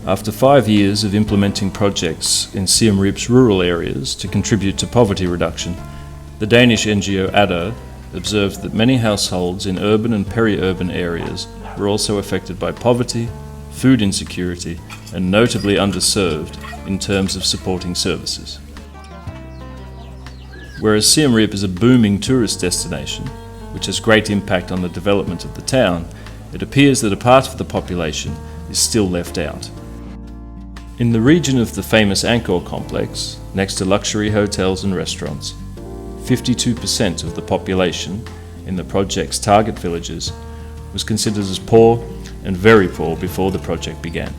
After 5 years of implementing projects in Siem Reap's rural areas to contribute to poverty reduction, the Danish NGO Adda observed that many households in urban and peri-urban areas were also affected by poverty, food insecurity, and notably underserved in terms of supporting services. Whereas Siem Reap is a booming tourist destination, which has great impact on the development of the town, it appears that a part of the population is still left out. In the region of the famous Angkor complex, next to luxury hotels and restaurants, 52% of the population in the project's target villages was considered as poor and very poor before the project began.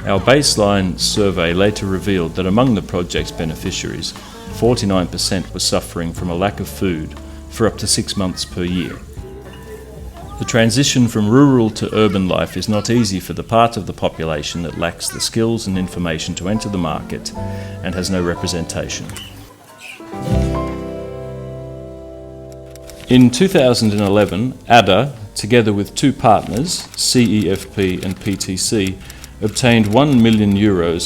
Our baseline survey later revealed that among the project's beneficiaries, 49% were suffering from a lack of food for up to 6 months per year. The transition from rural to urban life is not easy for the part of the population that lacks the skills and information to enter the market and has no representation. In 2011, Adda, together with two partners, CEFP and PTC, obtained €1 million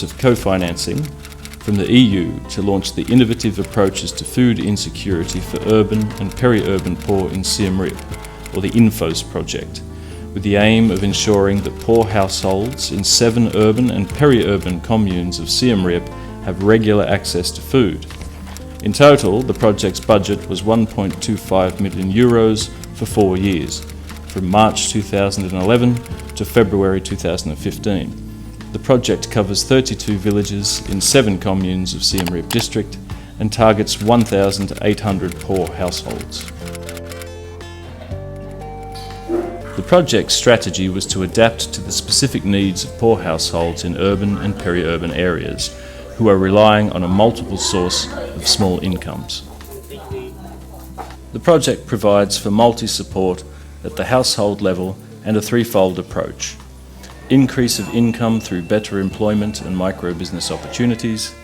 of co-financing from the EU to launch the innovative approaches to food insecurity for urban and peri-urban poor in Siem Reap, or the Infose project, with the aim of ensuring that poor households in 7 urban and peri-urban communes of Siem Reap have regular access to food. In total, the project's budget was €1.25 million for 4 years, from March 2011 to February 2015. The project covers 32 villages in 7 communes of Siem Reap district and targets 1,800 poor households. The project's strategy was to adapt to the specific needs of poor households in urban and peri-urban areas who are relying on a multiple source of small incomes. The project provides for multi-support at the household level and a threefold approach: increase of income through better employment and micro-business opportunities,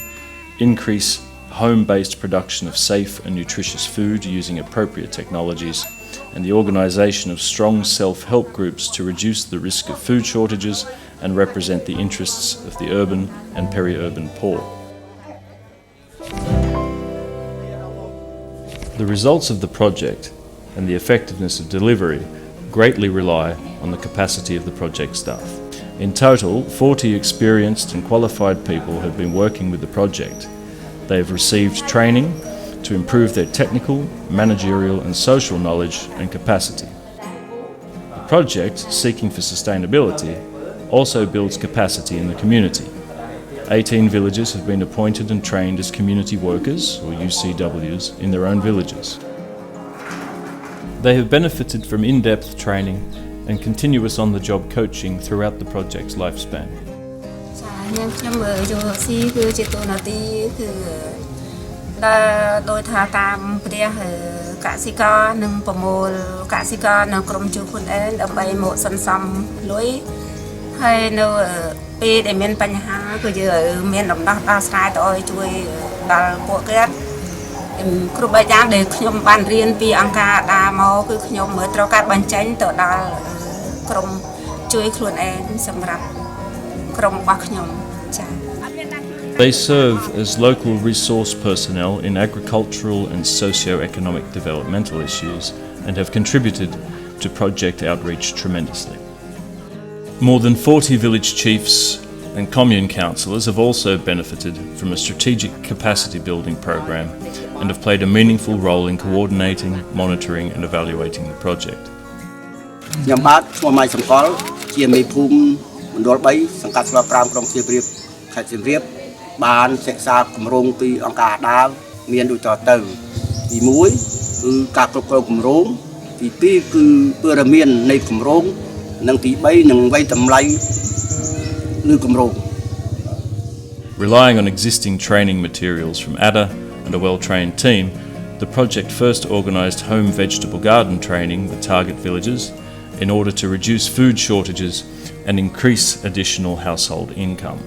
increase home-based production of safe and nutritious food using appropriate technologies, and the organisation of strong self-help groups to reduce the risk of food shortages and represent the interests of the urban and peri-urban poor. The results of the project and the effectiveness of delivery greatly rely on the capacity of the project staff. In total, 40 experienced and qualified people have been working with the project. They have received training to improve their technical, managerial and social knowledge and capacity. The project, seeking for sustainability, also builds capacity in the community. 18 villages have been appointed and trained as community workers, or UCWs, in their own villages. They have benefited from in-depth training and continuous on-the-job coaching throughout the project's lifespan. They serve as local resource personnel in agricultural and socio-economic developmental issues and have contributed to project outreach tremendously. More than 40 village chiefs and commune councillors have also benefited from a strategic capacity building program and have played a meaningful role in coordinating, monitoring and evaluating the project. Relying on existing training materials from Adda and a well-trained team, the project first organised home vegetable garden training with target villages in order to reduce food shortages and increase additional household income.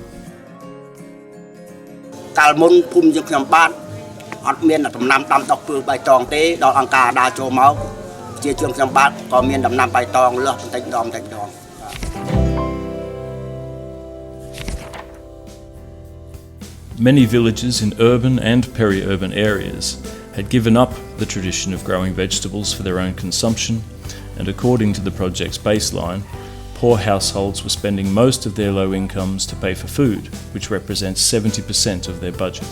Many villages in urban and peri-urban areas had given up the tradition of growing vegetables for their own consumption, and according to the project's baseline, poor households were spending most of their low incomes to pay for food, which represents 70% of their budget.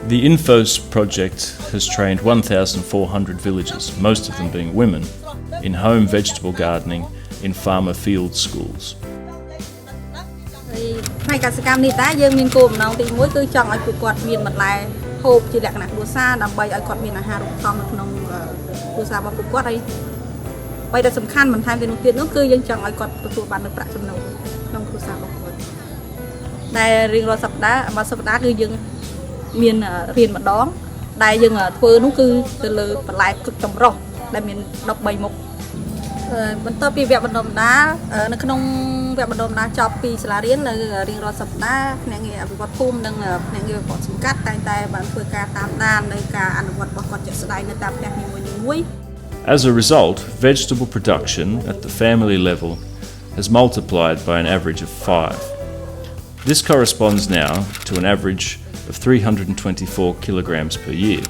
The Infose project has trained 1,400 villagers, most of them being women, in home vegetable gardening in farmer field schools. ផ្នែកកសិកម្មនេះតែយើងមានគោលបំណងទី1គឺចង់ឲ្យពួកគាត់មានបន្លែហូបជាលក្ខណៈគ្រួសារដើម្បីឲ្យគាត់មានអាហារូបត្ថម្ភនៅក្នុងគ្រួសាររបស់ពួកគាត់ហើយអ្វីដែលសំខាន់បន្ថែមទៅនោះទៀតនោះគឺយើងចង់ឲ្យគាត់ទទួលបាននូវប្រាក់ចំណូលក្នុងគ្រួសាររបស់គាត់ដែលរៀងរាល់សប្តាហ៍មួយសប្តាហ៍គឺយើងមានរៀនម្ដងដែលយើងធ្វើនោះគឺទៅលើបន្លែចម្រុះដែលមាន13មុខបន្ទាប់ពីវគ្គបណ្ដុះបណ្ដាលនៅក្នុងវគ្គបណ្ដុះបណ្ដាលចប់ពីសាលារៀននៅរៀងរាល់សប្តាហ៍ភ្នាក់ងារអភិវឌ្ឍភូមិនិងភ្នាក់ងារវិវត្តសង្កាត់តែងតែបានធ្វើការតាមដាននៅការអនុវត្តរបស់គាត់ជាក់ស្ដែងនៅតាមផ្ទះនីមួយៗ As a result, vegetable production at the family level has multiplied by an average of 5. This corresponds now to an average of 324 kilograms per year,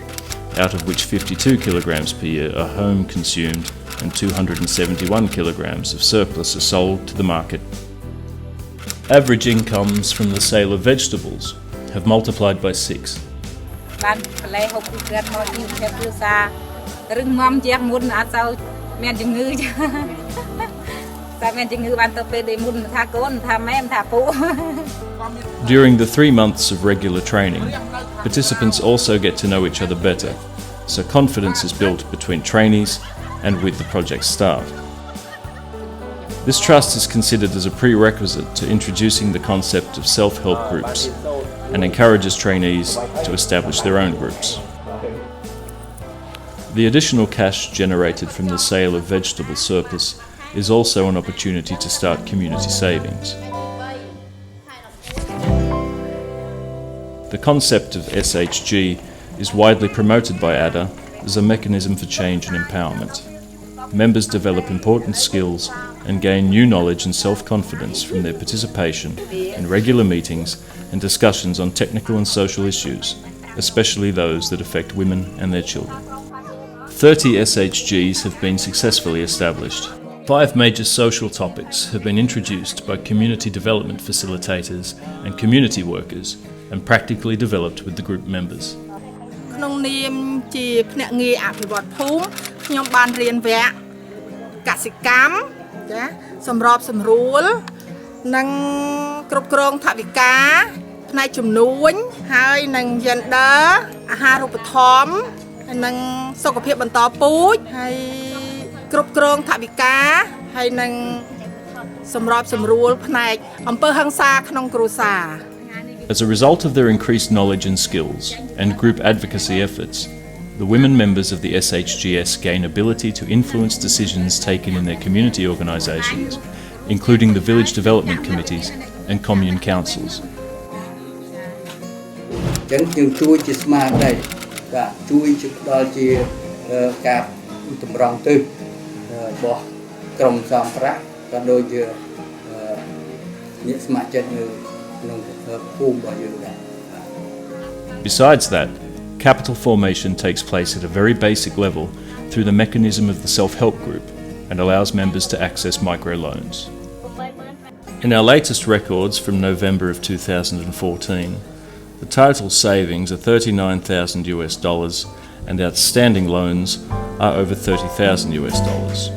out of which 52 kilograms per year are home consumed and 271 kilograms of surplus are sold to the market. Average incomes from the sale of vegetables have multiplied by 6. During the 3 months of regular training, participants also get to know each other better, so confidence is built between trainees and with the project staff. This trust is considered as a prerequisite to introducing the concept of self-help groups and encourages trainees to establish their own groups. The additional cash generated from the sale of vegetable surplus is also an opportunity to start community savings. The concept of SHG is widely promoted by Adda as a mechanism for change and empowerment. Members develop important skills and gain new knowledge and self-confidence from their participation in regular meetings and discussions on technical and social issues, especially those that affect women and their children. 30 SHGs have been successfully established. 5 major social topics have been introduced by community development facilitators and community workers and practically developed with the group members. ក្នុងនាមជាភ្នាក់ងារអភិវឌ្ឍភូមិខ្ញុំបានរៀនវគ្គកសិកម្មចាសម្របសម្រួលនិងគ្រប់គ្រងថវិកាផ្នែកជំនួញហើយនិង gender អាហារូបត្ថម្ភនិងសុខភាពបន្តពូជហើយគ្រប់គ្រងថវិកាហើយនិងសម្របសម្រួលផ្នែកអំពើហិង្សាក្នុងគ្រួសារ As a result of their increased knowledge and skills and group advocacy efforts, the women members of the SHGS gain ability to influence decisions taken in their community organisations, including the village development committees and commune councils. Besides that, capital formation takes place at a very basic level through the mechanism of the self-help group and allows members to access microloans. In our latest records from November of 2014, the total savings are $39,000 and outstanding loans are over $30,000.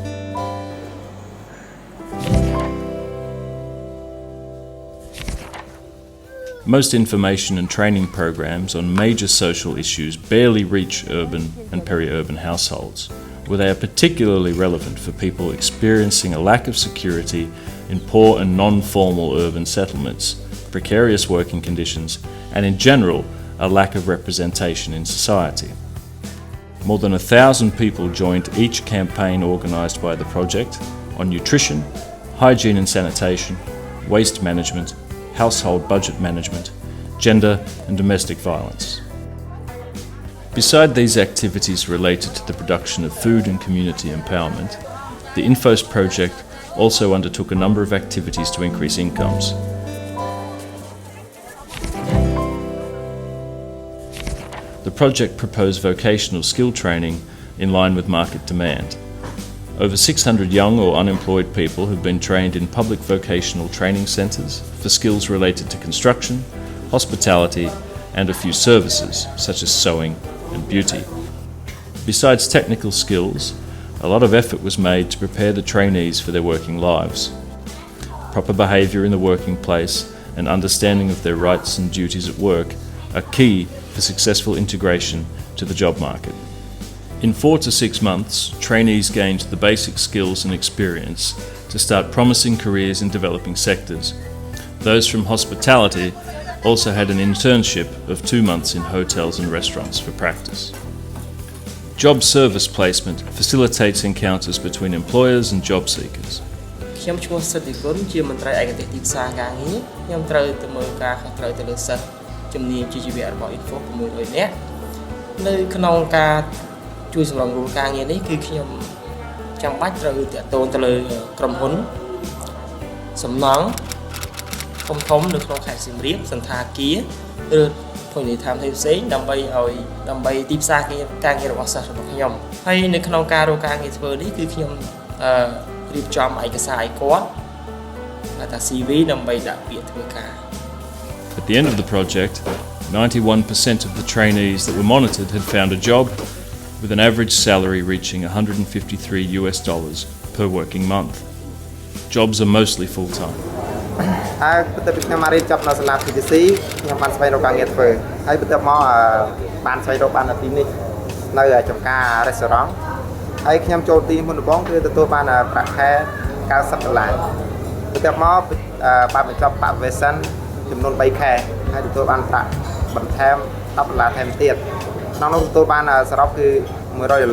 Most information and training programs on major social issues barely reach urban and peri-urban households, where they are particularly relevant for people experiencing a lack of security in poor and non-formal urban settlements, precarious working conditions, and in general, a lack of representation in society. More than 1,000 people joined each campaign organised by the project on nutrition, hygiene and sanitation, waste management, household budget management, gender and domestic violence. Beside these activities related to the production of food and community empowerment, the Infose project also undertook a number of activities to increase incomes. project proposed vocational skill training in line with market demand. Over 600 young or unemployed people have been trained in public vocational training centres for skills related to construction, hospitality and a few services such as sewing and beauty. Besides technical skills, a lot of effort was made to prepare the trainees for their working lives. Proper behaviour in the working place and understanding of their rights and duties at work are key for successful integration to the job market. In 4 to 6 months, trainees gained the basic skills and experience to start promising careers in developing sectors. Those from hospitality also had an internship of 2 months in hotels and restaurants for practice. Job service placement facilitates encounters between employers and job seekers. ខ្ញុំឈ្មោះសិទ្ធិគុណជាមន្ត្រីឯកទេសទីផ្សារការងារខ្ញុំត្រូវទៅមើលការខុសត្រូវទៅលើសិស្សជំនាញជីវៈរបស់ Infose 600 នាក់នៅក្នុងការជួយសម្របសម្រួលការងារនេះគឺខ្ញុំចាំបាច់ត្រូវតាក់ទងទៅលើក្រុមហ៊ុនសំណង់ធំៗនៅក្នុងខេត្តសៀមរាបសន្តាគារឬភោជនីយដ្ឋានផ្សេងៗដើម្បីទីផ្សារការងាររបស់សិស្សរបស់ខ្ញុំហើយនៅក្នុងការរកការងារធ្វើនេះគឺខ្ញុំរៀបចំឯកសារឲ្យគាត់ថា CV ដើម្បីដាក់ពាក្យធ្វើការ At the end of the project, 91% of the trainees that were monitored had found a job with an average salary reaching $153 per working month. Jobs are mostly full-time. ហើយបន្ទាប់ពីខ្ញុំមករៀនចប់នៅសាលា PTC ខ្ញុំបានស្វែងរកការងារធ្វើហើយបន្ទាប់មកបានស្វែងរកបាននៅទីនេះនៅចំការ restaurant ហើយខ្ញុំចូលទីមុនដំបូងគឺទទួលបានប្រាក់ខែ$90បន្ទាប់មកបានបញ្ចប់ probation ចំនួន3ខែហើយទទួលបានប្រាក់បន្ថែម$10ថែមទៀតក្នុងនោះទទួលបានសរុបគឺ$100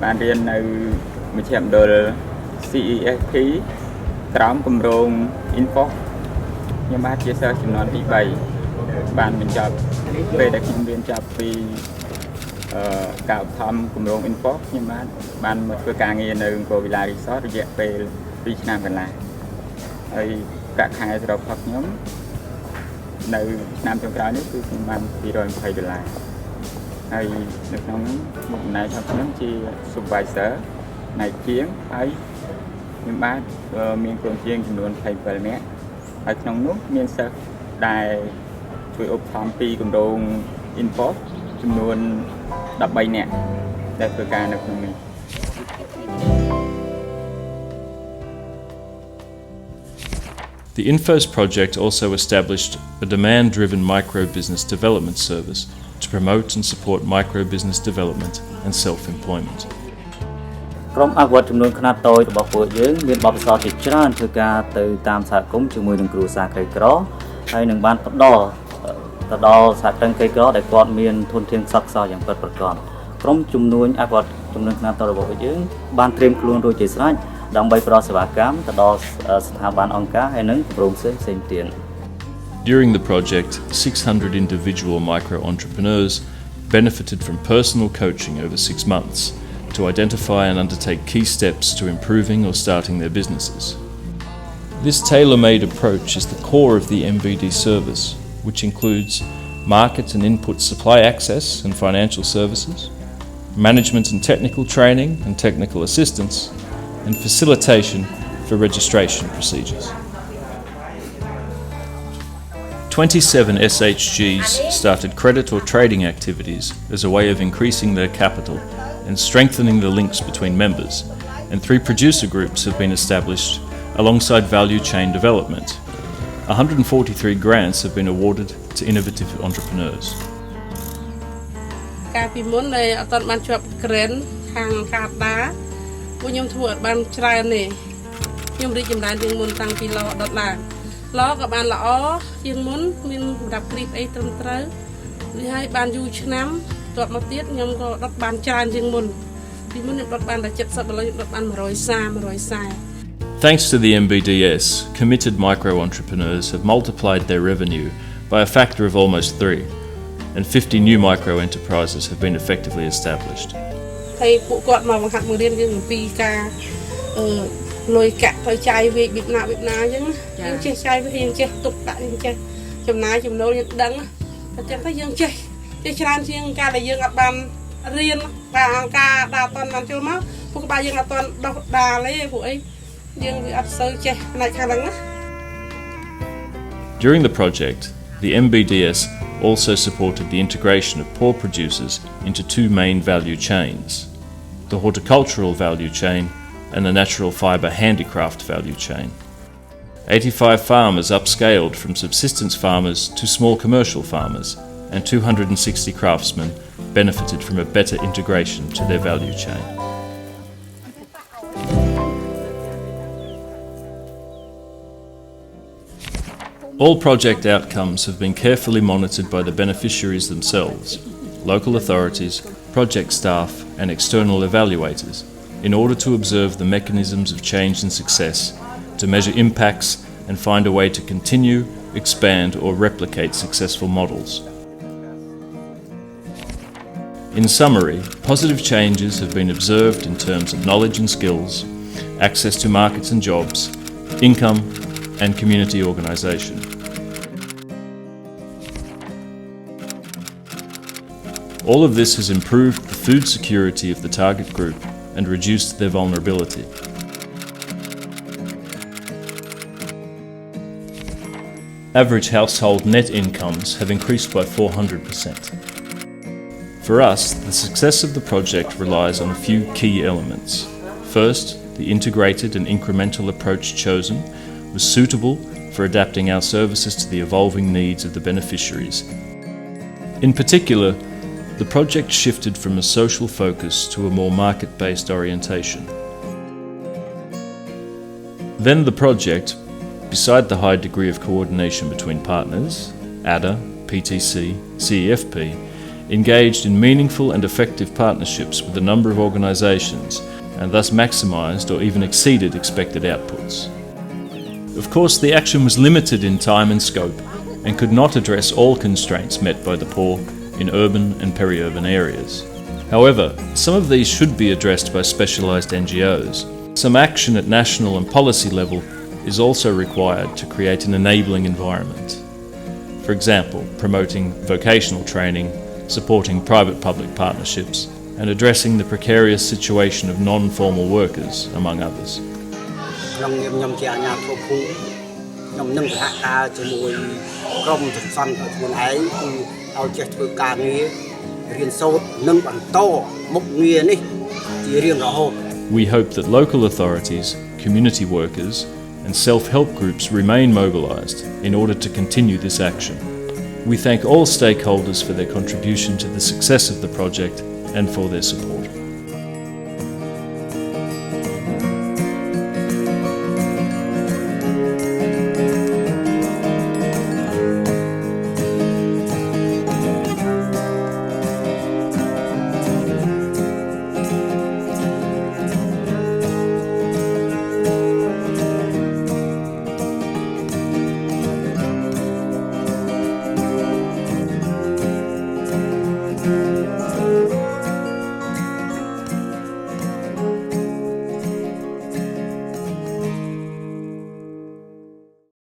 បានរៀននៅមជ្ឈមណ្ឌល CEFP ក្រោមគម្រោង Infose ខ្ញុំបានជាសិស្សចំនួនទី3បានបញ្ចប់ពេលដែលខ្ញុំរៀនចប់ពីការឧបត្ថម្ភគម្រោង Infose ខ្ញុំបានមកធ្វើការងារនៅអង្គរវិឡា Resort រយៈពេល2ឆ្នាំកន្លះហើយប្រាក់ខែសរុបរបស់ខ្ញុំនៅឆ្នាំចុងក្រោយនេះគឺខ្ញុំបាន$220ហើយនៅក្នុងនេះមុខម្នាក់របស់ខ្ញុំជា supervisor នៃជាងហើយខ្ញុំបានមានក្រុមជាងចំនួន27នាក់ហើយក្នុងនោះមានសិស្សដែលជួយឧបត្ថម្ភពីគម្រោង Infose ចំនួន13នាក់ដែលធ្វើការនៅក្នុងនេះ The Infose project also established a demand-driven micro-business development service to promote and support micro-business development and self-employment. ក្រុមអភិវឌ្ឍចំនួនខ្នាតតូចរបស់ពួកយើងមានបទពិសោធន៍ជាច្រើនធ្វើការទៅតាមសហគមន៍ជាមួយនឹងគ្រួសារក្រីក្រហើយនឹងបានផ្ដល់ទៅដល់សហគ្រិនក្រីក្រដែលគាត់មានធនធានខ្សត់ខ្សោយយ៉ាងពិតប្រាកដក្រុមជំនួញអភិវឌ្ឍចំនួនខ្នាតតូចរបស់ពួកយើងបានត្រៀមខ្លួនរួចជាស្រេចដើម្បីផ្ដល់សេវាកម្មទៅដល់ស្ថាប័នអង្គការហើយនិងគម្រោងផ្សេងៗទៀត During the project, 600 individual micro-entrepreneurs benefited from personal coaching over 6 months to identify and undertake key steps to improving or starting their businesses. This tailor-made approach is the core of the MBD service, which includes market and input supply access and financial services, management and technical training and technical assistance, and facilitation for registration procedures. 27 SHGs started credit or trading activities as a way of increasing their capital and strengthening the links between members, and 3 producer groups have been established alongside value chain development. 143 grants have been awarded to innovative entrepreneurs. កាលពីមុនដែលអត់ទាន់បានជាប់ grant ខាងកាតាពួកខ្ញុំធ្វើអត់បានច្រើនទេខ្ញុំរីកចម្រើនជាងមុនតាំងពីឡដុល្លារឡក៏បានល្អជាងមុនមានសម្រាប់គ្រីបអីត្រឹមត្រូវនេះហើយបានយូរឆ្នាំទាត់មកទៀតខ្ញុំក៏ដុតបានច្រើនជាងមុនពីមុនខ្ញុំដុតបានតែ70ឥឡូវខ្ញុំដុតបាន140 Thanks to the MBDS, committed micro-entrepreneurs have multiplied their revenue by a factor of almost 3, and 50 new micro-enterprises have been effectively established. ហើយពួកគាត់មកបង្ហាត់បង្រៀនយើងអំពីការលុយកាក់ទៅចាយវាយបៀបណាអញ្ចឹងយើងចេះចាយវាយើងចេះទុកដាក់យើងចេះ ចំណាយចំណូលយើងដឹងតែចឹងទៅយើងចេះច្រើនជាងការដែលយើងអត់បានរៀនការអង្គការដើរអត់បានចូលមកពួកក្បាលយើងអត់បានដោះដាលទេពួកអីយើងវាអត់សូវចេះផ្នែកខាងហ្នឹងណា During the project, the MBDS also supported the integration of pork producers into two main value chains, the horticultural value chain and the natural fibre handicraft value chain. 85 farmers upscaled from subsistence farmers to small commercial farmers, and 260 craftsmen benefited from a better integration to their value chain. All project outcomes have been carefully monitored by the beneficiaries themselves, local authorities, project staff and external evaluators in order to observe the mechanisms of change and success, to measure impacts and find a way to continue, expand or replicate successful models. In summary, positive changes have been observed in terms of knowledge and skills, access to markets and jobs, income and community organisation. All of this has improved the food security of the target group and reduced their vulnerability. Average household net incomes have increased by 400%. For us, the success of the project relies on a few key elements. First, the integrated and incremental approach chosen was suitable for adapting our services to the evolving needs of the beneficiaries. In particular, the project shifted from a social focus to a more market-based orientation. Then the project, beside the high degree of coordination between partners, Adda, PTC, CEFP, engaged in meaningful and effective partnerships with a number of organisations and thus maximised or even exceeded expected outputs. Of course, the action was limited in time and scope and could not address all constraints met by the poor in urban and peri-urban areas. However, some of these should be addressed by specialised NGOs. Some action at national and policy level is also required to create an enabling environment. For example, promoting vocational training, supporting private-public partnerships, and addressing the precarious situation of non-formal workers, among others. We hope that local authorities, community workers, and self-help groups remain mobilised in order to continue this action. We thank all stakeholders for their contribution to the success of the project and for their support.